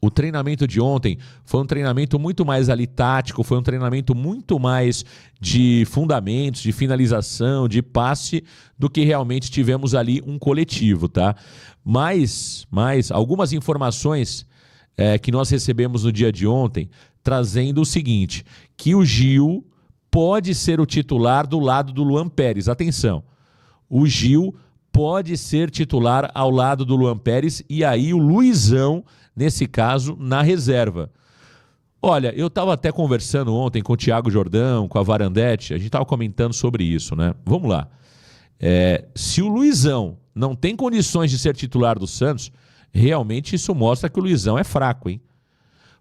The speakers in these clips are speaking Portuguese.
O treinamento de ontem foi um treinamento muito mais ali tático, foi um treinamento muito mais de fundamentos, de finalização, de passe, do que realmente tivemos ali um coletivo, tá? Mas algumas informações que nós recebemos no dia de ontem, trazendo o seguinte, que o Gil pode ser o titular do lado do Luan Pérez. Atenção, o Gil pode ser titular ao lado do Luan Pérez e aí o Luizão, nesse caso, na reserva. Olha, eu estava até conversando ontem com o Thiago Jordão, com a Varandetti, a gente estava comentando sobre isso, né? Vamos lá. Se o Luizão não tem condições de ser titular do Santos, realmente isso mostra que o Luizão é fraco, hein?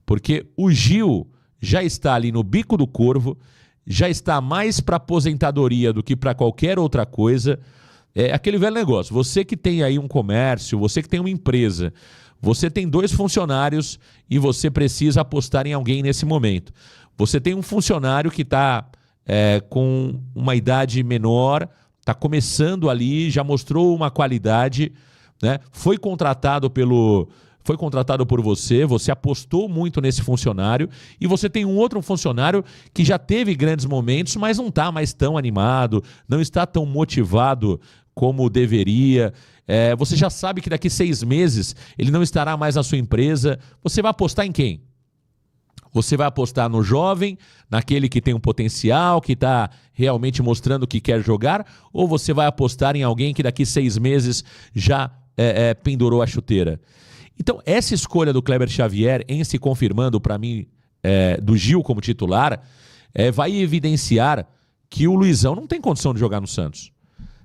Porque o Gil já está ali no bico do corvo, já está mais para aposentadoria do que para qualquer outra coisa. É aquele velho negócio, você que tem aí um comércio, você que tem uma empresa, você tem 2 funcionários e você precisa apostar em alguém nesse momento. Você tem um funcionário que está com uma idade menor, está começando ali, já mostrou uma qualidade, né? Foi contratado por você, você apostou muito nesse funcionário e você tem um outro funcionário que já teve grandes momentos, mas não está mais tão animado, não está tão motivado como deveria. Você já sabe que daqui 6 meses ele não estará mais na sua empresa. Você vai apostar em quem? Você vai apostar no jovem, naquele que tem um potencial, que está realmente mostrando que quer jogar, ou você vai apostar em alguém que daqui 6 meses já pendurou a chuteira? Então, essa escolha do Kleber Xavier em se confirmando para mim do Gil como titular vai evidenciar que o Luizão não tem condição de jogar no Santos.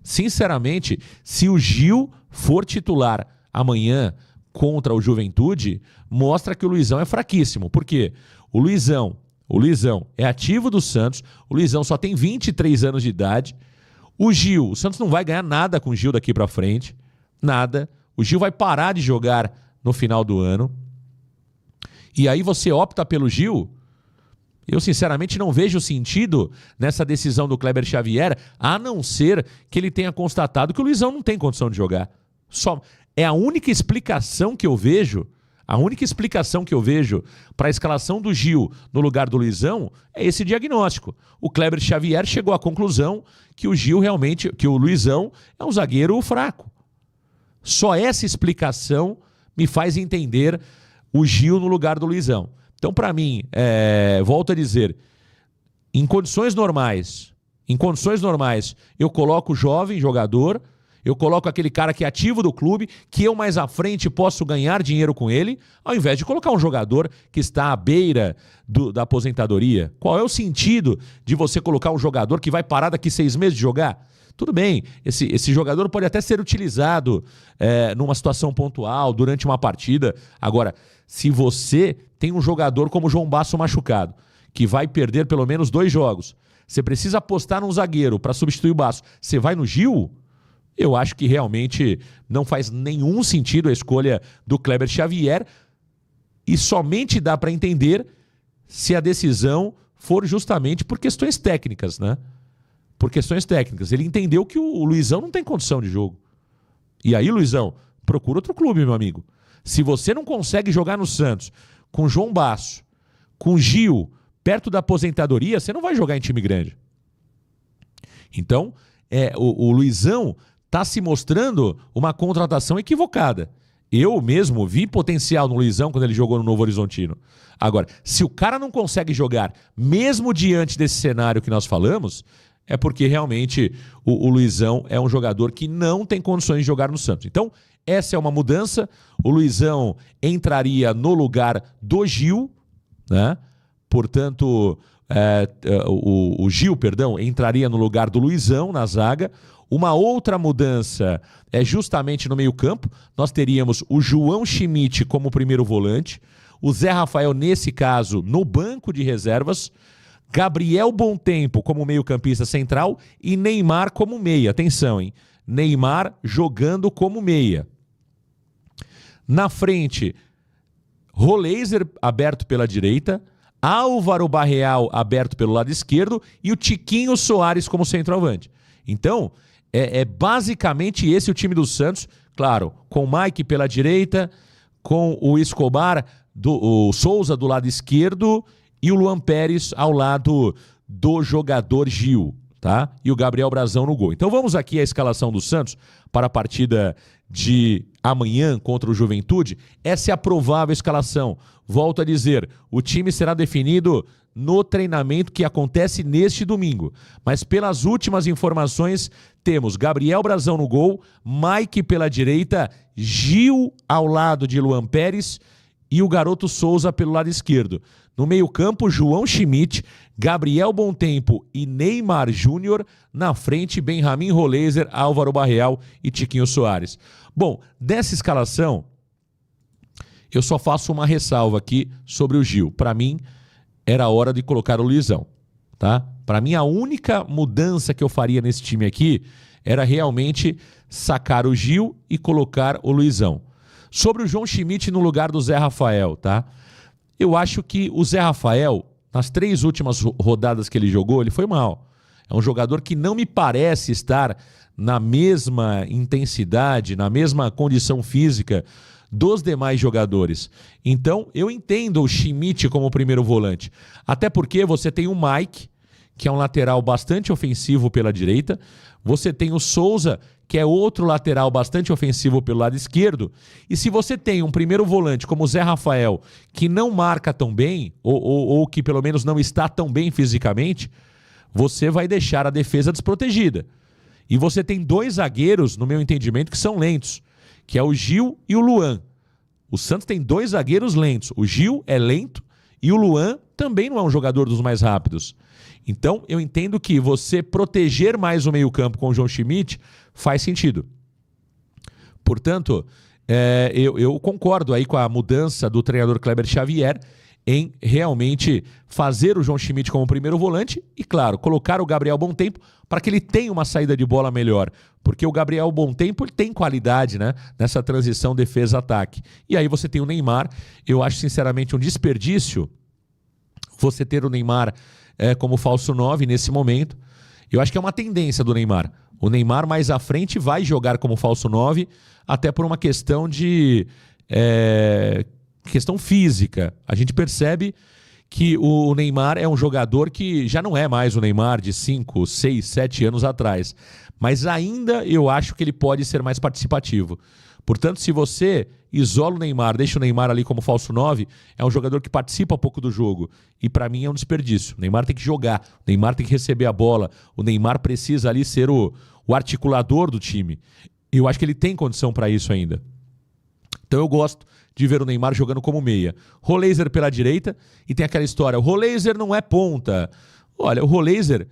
Sinceramente, se o Gil for titular amanhã contra o Juventude, mostra que o Luizão é fraquíssimo. Por quê? O Luizão é ativo do Santos, o Luizão só tem 23 anos de idade. O Santos não vai ganhar nada com o Gil daqui para frente, nada. O Gil vai parar de jogar no final do ano. E aí você opta pelo Gil? Eu, sinceramente, não vejo sentido nessa decisão do Kleber Xavier, a não ser que ele tenha constatado que o Luizão não tem condição de jogar. É a única explicação que eu vejo, para a escalação do Gil no lugar do Luizão é esse diagnóstico. O Kleber Xavier chegou à conclusão que o Luizão é um zagueiro fraco. Só essa explicação me faz entender o Gil no lugar do Luizão. Então, para mim, volto a dizer, em condições normais, eu coloco o jovem jogador, eu coloco aquele cara que é ativo do clube, que eu mais à frente posso ganhar dinheiro com ele, ao invés de colocar um jogador que está à beira da aposentadoria. Qual é o sentido de você colocar um jogador que vai parar daqui 6 meses de jogar? Tudo bem, esse jogador pode até ser utilizado numa situação pontual, durante uma partida. Agora, se você tem um jogador como o João Basso machucado, que vai perder pelo menos 2 jogos, você precisa apostar num zagueiro para substituir o Basso, você vai no Gil? Eu acho que realmente não faz nenhum sentido a escolha do Kleber Xavier e somente dá para entender se a decisão for justamente por questões técnicas, né? Por questões técnicas. Ele entendeu que o Luizão não tem condição de jogo. E aí, Luizão, procura outro clube, meu amigo. Se você não consegue jogar no Santos com João Basso, com Gil, perto da aposentadoria, você não vai jogar em time grande. Então, o Luizão está se mostrando uma contratação equivocada. Eu mesmo vi potencial no Luizão quando ele jogou no Novo Horizontino. Agora, se o cara não consegue jogar, mesmo diante desse cenário que nós falamos, é porque realmente o Luizão é um jogador que não tem condições de jogar no Santos. Então, essa é uma mudança. O Luizão entraria no lugar do Gil, né? Portanto, o Gil, entraria no lugar do Luizão na zaga. Uma outra mudança é justamente no meio-campo. Nós teríamos o João Schmidt como primeiro volante, o Zé Rafael, nesse caso, no banco de reservas, Gabriel Bontempo como meio-campista central e Neymar como meia. Atenção, hein? Neymar jogando como meia. Na frente, Roleiser aberto pela direita, Álvaro Barreal aberto pelo lado esquerdo e o Tiquinho Soares como centroavante. Então, é basicamente esse o time do Santos, claro, com o Mike pela direita, com o Escobar o Souza do lado esquerdo e o Luan Pérez ao lado do jogador Gil, tá? E o Gabriel Brazão no gol. Então vamos aqui à escalação do Santos para a partida de amanhã contra o Juventude. Essa é a provável escalação. Volto a dizer, o time será definido no treinamento que acontece neste domingo. Mas pelas últimas informações, temos Gabriel Brazão no gol, Mike pela direita, Gil ao lado de Luan Pérez e o garoto Souza pelo lado esquerdo. No meio-campo, João Schmidt, Gabriel Bontempo e Neymar Júnior. Na frente, Benjamin Roleiser, Álvaro Barreal e Tiquinho Soares. Bom, dessa escalação, eu só faço uma ressalva aqui sobre o Gil. Para mim, era hora de colocar o Luizão, tá? Para mim, a única mudança que eu faria nesse time aqui era realmente sacar o Gil e colocar o Luizão. Sobre o João Schmidt no lugar do Zé Rafael, tá? Eu acho que o Zé Rafael, nas 3 últimas rodadas que ele jogou, ele foi mal. É um jogador que não me parece estar na mesma intensidade, na mesma condição física dos demais jogadores. Então, eu entendo o Schmidt como primeiro volante. Até porque você tem o Mike, que é um lateral bastante ofensivo pela direita. Você tem o Souza, que é outro lateral bastante ofensivo pelo lado esquerdo. E se você tem um primeiro volante como o Zé Rafael, que não marca tão bem, ou que pelo menos não está tão bem fisicamente, você vai deixar a defesa desprotegida. E você tem 2 zagueiros, no meu entendimento, que são lentos, que é o Gil e o Luan. O Santos tem 2 zagueiros lentos. O Gil é lento e o Luan também não é um jogador dos mais rápidos. Então, eu entendo que você proteger mais o meio-campo com o João Schmidt faz sentido. Portanto, eu concordo aí com a mudança do treinador Kleber Xavier em realmente fazer o João Schmidt como primeiro volante e, claro, colocar o Gabriel Bontempo para que ele tenha uma saída de bola melhor. Porque o Gabriel Bontempo ele tem qualidade, né, nessa transição defesa-ataque. E aí você tem o Neymar. Eu acho, sinceramente, um desperdício você ter o Neymar como falso 9 nesse momento. Eu acho que é uma tendência do Neymar. O Neymar mais à frente vai jogar como falso 9, até por uma questão de questão física. A gente percebe que o Neymar é um jogador que já não é mais o Neymar de 5, 6, 7 anos atrás. Mas ainda eu acho que ele pode ser mais participativo. Portanto, se você isola o Neymar, deixa o Neymar ali como falso 9, é um jogador que participa um pouco do jogo. E para mim é um desperdício. O Neymar tem que jogar, o Neymar tem que receber a bola, o Neymar precisa ali ser o articulador do time. E eu acho que ele tem condição para isso ainda. Então eu gosto de ver o Neymar jogando como meia. Roleiser pela direita, e tem aquela história, o Roleiser não é ponta. Olha, o Roleiser,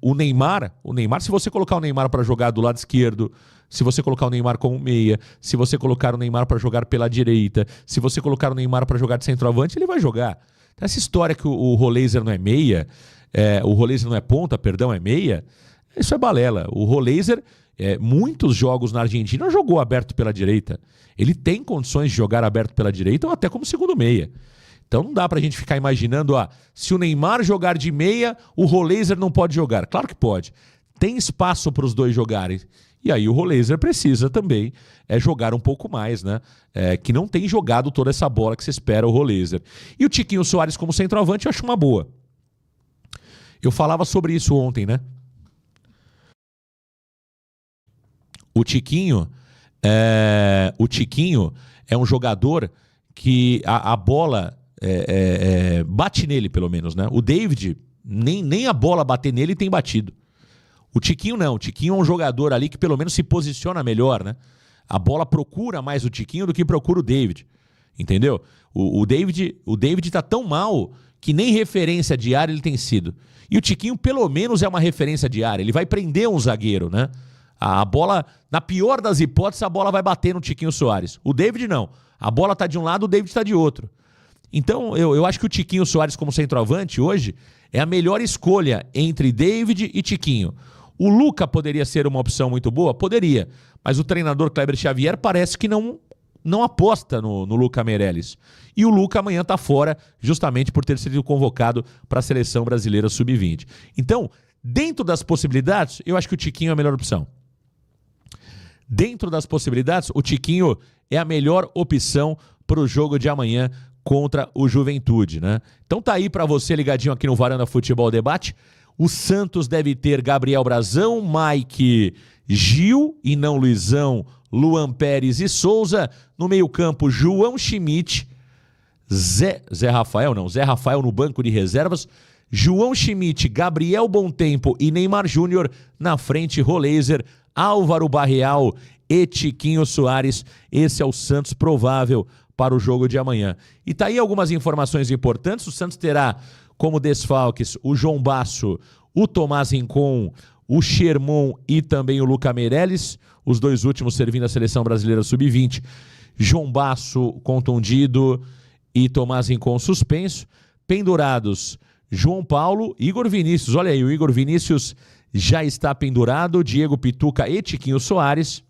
o Neymar, se você colocar o Neymar para jogar do lado esquerdo, se você colocar o Neymar como meia, se você colocar o Neymar para jogar pela direita, se você colocar o Neymar para jogar de centroavante, ele vai jogar. Essa história que o Roleiser não é meia, o Roleiser não é ponta, perdão, é meia, isso é balela. O Roleiser, muitos jogos na Argentina, jogou aberto pela direita. Ele tem condições de jogar aberto pela direita ou até como segundo meia. Então não dá pra gente ficar imaginando, se o Neymar jogar de meia, o Roleiser não pode jogar. Claro que pode. Tem espaço para os dois jogarem. E aí o Roleiser precisa também jogar um pouco mais, né? Que não tem jogado toda essa bola que se espera o Roleiser. E o Tiquinho Soares como centroavante eu acho uma boa. Eu falava sobre isso ontem, né? O Tiquinho é um jogador que a bola bate nele, pelo menos, né? O David, nem a bola bater nele tem batido. O Tiquinho não. O Tiquinho é um jogador ali que pelo menos se posiciona melhor, né? A bola procura mais o Tiquinho do que procura o David. Entendeu? O David tá tão mal que nem referência de área ele tem sido. E o Tiquinho pelo menos é uma referência de área. Ele vai prender um zagueiro, né? A bola, na pior das hipóteses, a bola vai bater no Tiquinho Soares. O David não. A bola tá de um lado, o David tá de outro. Então, eu acho que o Tiquinho Soares como centroavante hoje é a melhor escolha entre David e Tiquinho. O Luca poderia ser uma opção muito boa? Poderia. Mas o treinador Kleber Xavier parece que não aposta no Luca Meireles. E o Luca amanhã está fora justamente por ter sido convocado para a Seleção Brasileira Sub-20. Então, dentro das possibilidades, eu acho que o Tiquinho é a melhor opção. Dentro das possibilidades, o Tiquinho é a melhor opção para o jogo de amanhã contra o Juventude, né? Então tá aí para você ligadinho aqui no Varanda Futebol Debate. O Santos deve ter Gabriel Brazão, Mike, Gil e não Luizão, Luan Pérez e Souza. No meio-campo, João Schmidt, Zé Rafael no banco de reservas. João Schmidt, Gabriel Bontempo e Neymar Júnior. Na frente, Roleiser, Álvaro Barreal e Tiquinho Soares. Esse é o Santos provável para o jogo de amanhã. E tá aí algumas informações importantes. O Santos terá como desfalques o João Basso, o Tomás Rincon, o Sherman e também o Luca Meirelles, os dois últimos servindo a Seleção Brasileira Sub-20. João Basso contundido e Tomás Rincon suspenso. Pendurados, João Paulo, Igor Vinícius. Olha aí, o Igor Vinícius já está pendurado, Diego Pituca e Tiquinho Soares.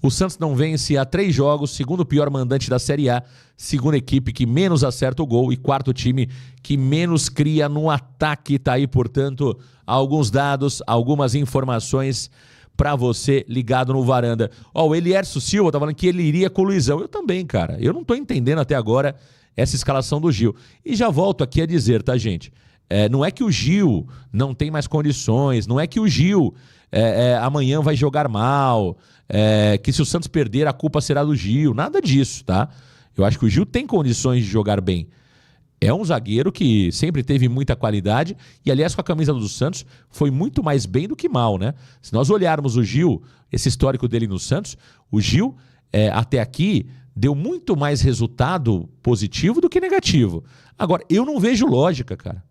O Santos não vence há 3 jogos, segundo pior mandante da Série A, segunda equipe que menos acerta o gol e quarto time que menos cria no ataque. Tá aí, portanto, alguns dados, algumas informações para você ligado no Varanda. Ó, o Elierso Silva tá falando que ele iria com o Luizão. Eu também, cara. Eu não tô entendendo até agora essa escalação do Gil. E já volto aqui a dizer, tá, gente? Não é que o Gil não tem mais condições, não é que o Gil amanhã vai jogar mal, que se o Santos perder a culpa será do Gil, nada disso, tá? Eu acho que o Gil tem condições de jogar bem. É um zagueiro que sempre teve muita qualidade e, aliás, com a camisa do Santos, foi muito mais bem do que mal, né? Se nós olharmos o Gil, esse histórico dele no Santos, o Gil, até aqui, deu muito mais resultado positivo do que negativo. Agora, eu não vejo lógica, cara.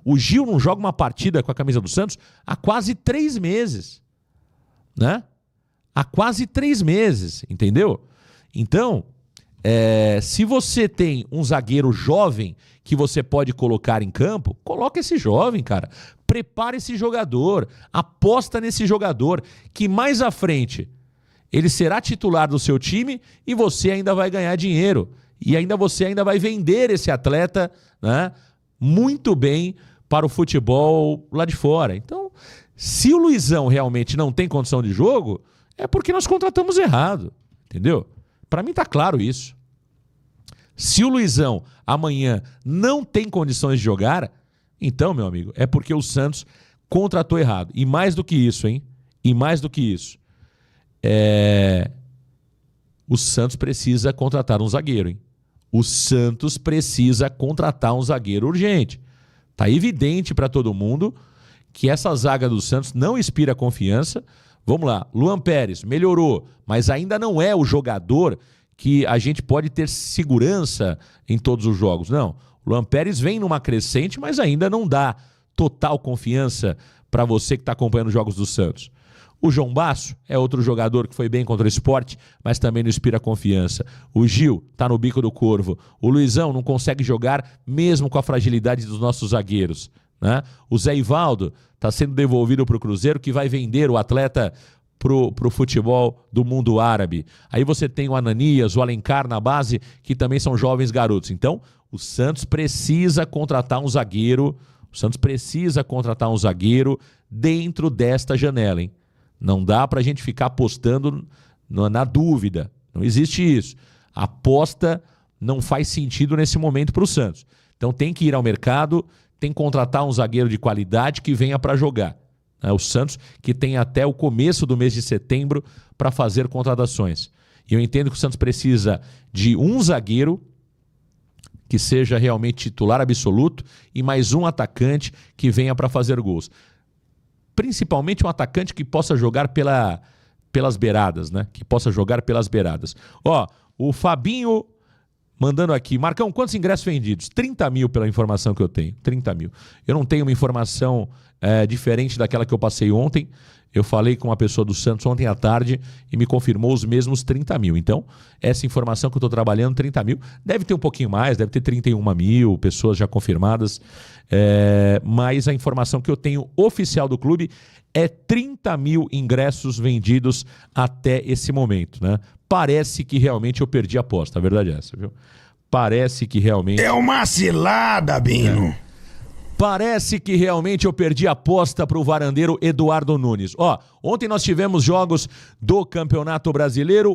O Gil não joga uma partida com a camisa do Santos há quase 3 meses, né? Há quase 3 meses, entendeu? Então, se você tem um zagueiro jovem que você pode colocar em campo, coloca esse jovem, cara. Prepara esse jogador, aposta nesse jogador, que mais à frente ele será titular do seu time e você ainda vai ganhar dinheiro. E você ainda vai vender esse atleta, né, muito bem para o futebol lá de fora. Então, se o Luizão realmente não tem condição de jogo, é porque nós contratamos errado, entendeu? Para mim tá claro isso. Se o Luizão amanhã não tem condições de jogar, então, meu amigo, é porque o Santos contratou errado. E mais do que isso, hein? E mais do que isso. O Santos precisa contratar um zagueiro, hein? O Santos precisa contratar um zagueiro urgente. Tá evidente para todo mundo que essa zaga do Santos não inspira confiança. Vamos lá, Luan Pérez melhorou, mas ainda não é o jogador que a gente pode ter segurança em todos os jogos. Não, o Luan Pérez vem numa crescente, mas ainda não dá total confiança para você que está acompanhando os jogos do Santos. O João Basso é outro jogador que foi bem contra o Sport, mas também não inspira confiança. O Gil está no bico do corvo. O Luizão não consegue jogar mesmo com a fragilidade dos nossos zagueiros, né? O Zé Ivaldo está sendo devolvido para o Cruzeiro, que vai vender o atleta pro futebol do mundo árabe. Aí você tem o Ananias, o Alencar na base, que também são jovens garotos. Então, o Santos precisa contratar um zagueiro. O Santos precisa contratar um zagueiro dentro desta janela, hein? Não dá para a gente ficar apostando na dúvida. Não existe isso. A aposta não faz sentido nesse momento para o Santos. Então tem que ir ao mercado, tem que contratar um zagueiro de qualidade que venha para jogar. O Santos que tem até o começo do mês de setembro para fazer contratações. E eu entendo que o Santos precisa de um zagueiro que seja realmente titular absoluto e mais um atacante que venha para fazer gols. Principalmente um atacante que possa jogar pelas beiradas, né? Que possa jogar pelas beiradas. Ó, o Fabinho mandando aqui. Marcão, quantos ingressos vendidos? 30 mil pela informação que eu tenho. 30 mil. Eu não tenho uma informação diferente daquela que eu passei ontem. Eu falei com uma pessoa do Santos ontem à tarde e me confirmou os mesmos 30 mil. Então, essa informação que eu estou trabalhando, 30 mil, deve ter um pouquinho mais, deve ter 31 mil pessoas já confirmadas. Mas a informação que eu tenho oficial do clube é 30 mil ingressos vendidos até esse momento, né? Parece que realmente eu perdi a aposta, a verdade é essa, viu? Parece que realmente... É uma cilada, Bino! Parece que realmente eu perdi a aposta para o varandeiro Eduardo Nunes. Ontem nós tivemos jogos do Campeonato Brasileiro.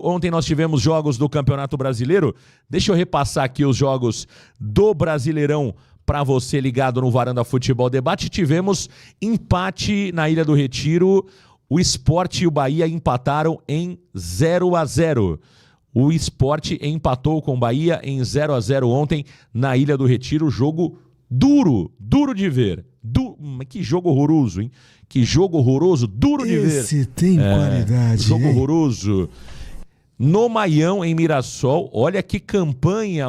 Deixa eu repassar aqui os jogos do Brasileirão para você ligado no Varanda Futebol Debate. Tivemos empate na Ilha do Retiro. O Sport e o Bahia empataram em 0-0. O Sport empatou com o Bahia em 0-0 ontem na Ilha do Retiro. Jogo duro de ver. Que jogo horroroso, hein? Que jogo horroroso, duro de ver. Esse tem qualidade. Jogo horroroso. No Maião, em Mirassol. Olha que campanha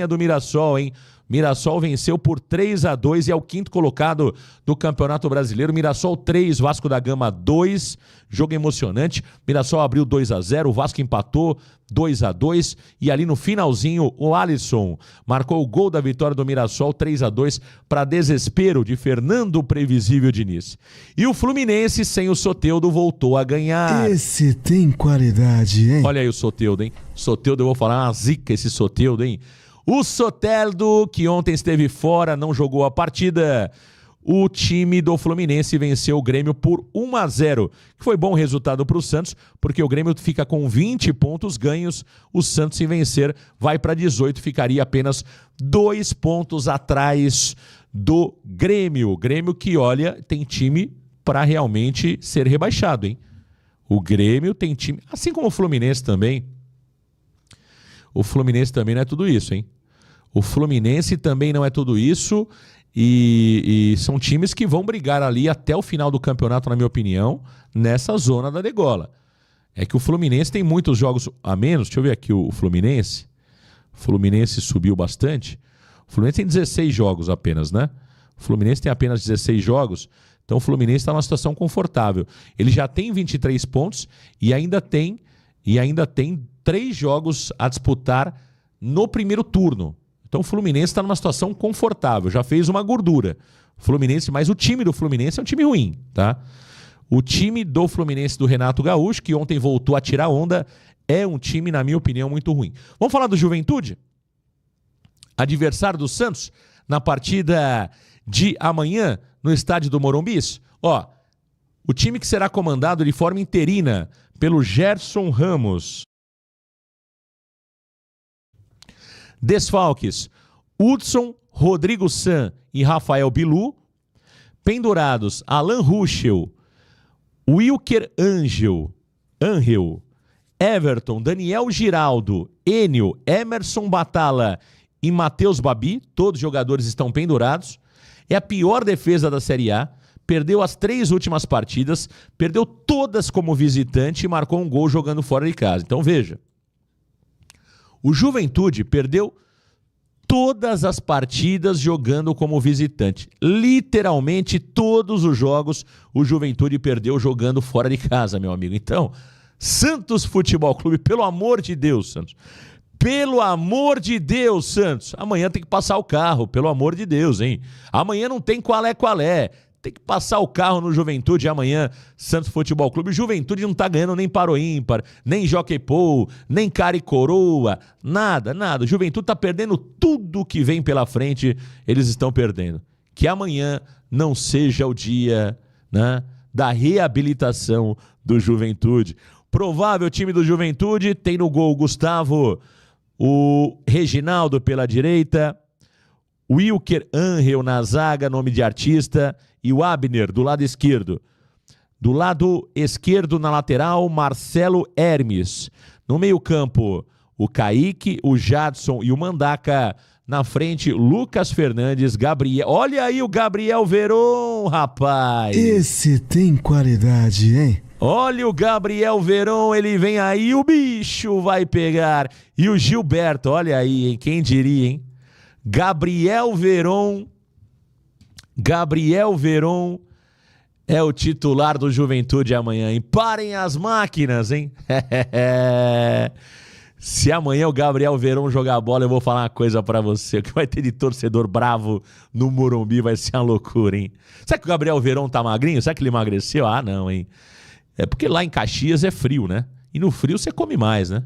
do Mirassol, hein? Mirassol venceu por 3-2 e é o quinto colocado do Campeonato Brasileiro. Mirassol 3, Vasco da Gama 2. Jogo emocionante. Mirassol abriu 2-0, o Vasco empatou 2-2 e ali no finalzinho o Alisson marcou o gol da vitória do Mirassol 3-2 para desespero de Fernando Previsível Diniz. E o Fluminense sem o Soteldo voltou a ganhar. Esse tem qualidade, hein? Olha aí o Soteldo, hein? Soteldo, eu vou falar uma zica esse Soteldo, hein? O Soteldo, que ontem esteve fora, não jogou a partida. O time do Fluminense venceu o Grêmio por 1-0, que foi bom resultado para o Santos, porque o Grêmio fica com 20 pontos ganhos. O Santos, se vencer, vai para 18, ficaria apenas 2 pontos atrás do Grêmio. O Grêmio que, olha, tem time para realmente ser rebaixado, hein? O Grêmio tem time, assim como o Fluminense também. O Fluminense também não é tudo isso, hein? O Fluminense também não é tudo isso e são times que vão brigar ali até o final do campeonato, na minha opinião, nessa zona da degola. É que o Fluminense tem muitos jogos a menos. Deixa eu ver aqui o Fluminense. O Fluminense subiu bastante. O Fluminense tem 16 jogos apenas, né? O Fluminense tem apenas 16 jogos. Então o Fluminense está numa situação confortável. Ele já tem 23 pontos e ainda tem 3 jogos a disputar no primeiro turno. Então o Fluminense está numa situação confortável, já fez uma gordura. Fluminense, mas o time do Fluminense é um time ruim, tá? O time do Fluminense do Renato Gaúcho, que ontem voltou a tirar onda, é um time, na minha opinião, muito ruim. Vamos falar do Juventude? Adversário do Santos, na partida de amanhã, no estádio do Morumbis. O time que será comandado de forma interina pelo Gerson Ramos. Desfalques: Hudson, Rodrigo San e Rafael Bilu. Pendurados: Alan Ruschel, Wilker Angel, Everton, Daniel Giraldo, Enio, Emerson Batalla e Matheus Babi. Todos os jogadores estão pendurados. É a pior defesa da Série A. Perdeu as 3 últimas partidas, perdeu todas como visitante e marcou um gol jogando fora de casa. Então veja, o Juventude perdeu todas as partidas jogando como visitante. Literalmente todos os jogos o Juventude perdeu jogando fora de casa, meu amigo. Então, Santos Futebol Clube, pelo amor de Deus, Santos. Pelo amor de Deus, Santos. Amanhã tem que passar o carro, pelo amor de Deus, hein? Amanhã não tem qual é. Tem que passar o carro no Juventude amanhã, Santos Futebol Clube. Juventude não tá ganhando nem para o ímpar, nem Jockey Pô, nem cara e coroa, nada. Juventude tá perdendo tudo que vem pela frente, eles estão perdendo. Que amanhã não seja o dia, né, da reabilitação do Juventude. Provável time do Juventude tem no gol o Gustavo, o Reginaldo pela direita, Wilker Angel na zaga, nome de artista, e o Abner do lado esquerdo. Do lado esquerdo, na lateral, Marcelo Hermes. No meio-campo, o Kaique, o Jadson e o Mandaca. Na frente, Lucas Fernandes, Gabriel. Olha aí o Gabriel Veron, rapaz. Esse tem qualidade, hein? Olha o Gabriel Veron, ele vem aí, o bicho vai pegar. E o Gilberto, olha aí, hein? Quem diria, hein? Gabriel Veron é o titular do Juventude amanhã, hein? Parem as máquinas, hein? Se amanhã o Gabriel Veron jogar bola, eu vou falar uma coisa pra você. O que vai ter de torcedor bravo no Morumbi vai ser uma loucura, hein? Será que o Gabriel Veron tá magrinho? Será que ele emagreceu? Ah, não, hein? É porque lá em Caxias é frio, né? E no frio você come mais, né?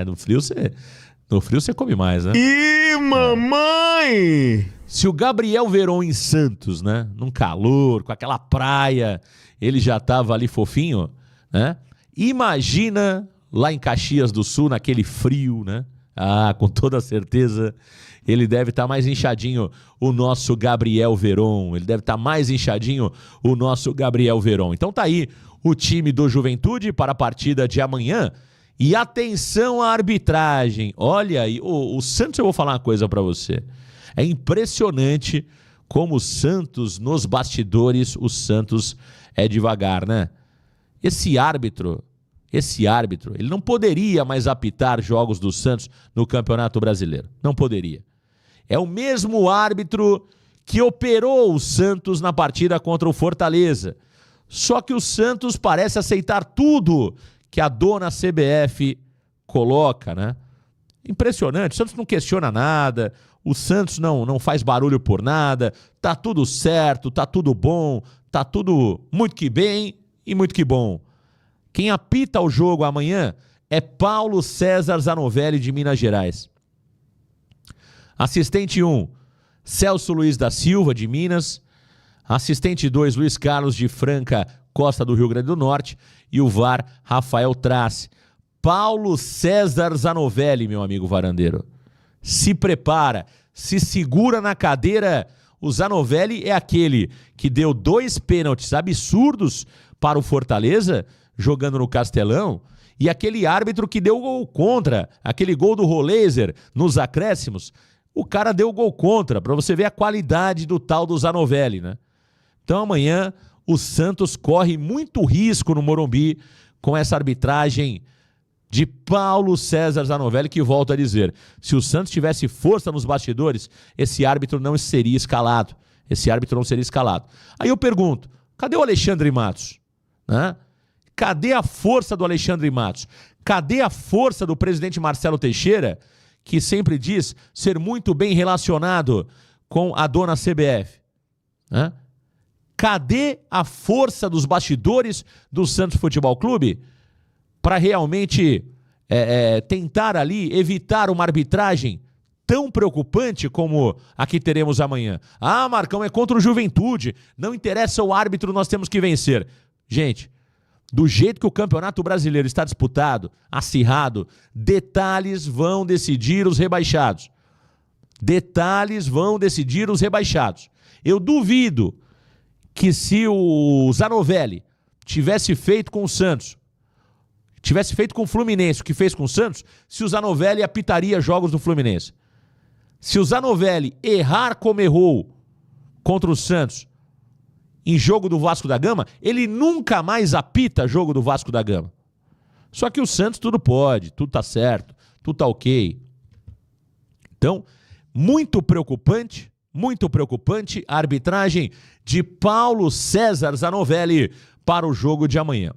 No frio você come mais, né? Ih, mamãe! Se o Gabriel Veron em Santos, né, num calor, com aquela praia, ele já estava ali fofinho, né? Imagina lá em Caxias do Sul, naquele frio, né? Ah, com toda certeza, ele deve estar mais inchadinho, o nosso Gabriel Veron. Ele deve estar mais inchadinho, o nosso Gabriel Veron. Então tá aí o time do Juventude para a partida de amanhã. E atenção à arbitragem. Olha aí, o Santos, eu vou falar uma coisa para você. É impressionante como o Santos, nos bastidores, o Santos é devagar, né? Esse árbitro, ele não poderia mais apitar jogos do Santos no Campeonato Brasileiro. Não poderia. É o mesmo árbitro que operou o Santos na partida contra o Fortaleza. Só que o Santos parece aceitar tudo que a dona CBF coloca, né? Impressionante. O Santos não questiona nada. O Santos não faz barulho por nada. Tá tudo certo, tá tudo bom, tá tudo muito que bem e muito que bom. Quem apita o jogo amanhã é Paulo César Zanovelli, de Minas Gerais. Assistente 1, Celso Luiz da Silva, de Minas. Assistente 2, Luiz Carlos de Franca Costa, do Rio Grande do Norte. E o VAR, Rafael Trace. Paulo César Zanovelli, meu amigo varandeiro. Se prepara, se segura na cadeira. O Zanovelli é aquele que deu 2 pênaltis absurdos para o Fortaleza, jogando no Castelão, e aquele árbitro que deu gol contra, aquele gol do Roleiser nos acréscimos, o cara deu gol contra, para você ver a qualidade do tal do Zanovelli, né? Então amanhã o Santos corre muito risco no Morumbi com essa arbitragem de Paulo César Zanovelli, que volta a dizer, se o Santos tivesse força nos bastidores, esse árbitro não seria escalado. Esse árbitro não seria escalado. Aí eu pergunto, cadê o Alexandre Matos? Né? Cadê a força do Alexandre Matos? Cadê a força do presidente Marcelo Teixeira, que sempre diz ser muito bem relacionado com a dona CBF? Né? Cadê a força dos bastidores do Santos Futebol Clube para realmente tentar ali evitar uma arbitragem tão preocupante como a que teremos amanhã? Ah, Marcão, é contra o Juventude, não interessa o árbitro, nós temos que vencer. Gente, do jeito que o Campeonato Brasileiro está disputado, acirrado, detalhes vão decidir os rebaixados. Detalhes vão decidir os rebaixados. Eu duvido que se o Zanovelli tivesse feito com o Santos, tivesse feito com o Fluminense o que fez com o Santos, se o Zanovelli apitaria jogos do Fluminense. Se o Zanovelli errar como errou contra o Santos em jogo do Vasco da Gama, ele nunca mais apita jogo do Vasco da Gama. Só que o Santos tudo pode, tudo tá certo, tudo tá ok. Então, muito preocupante a arbitragem de Paulo César Zanovelli para o jogo de amanhã.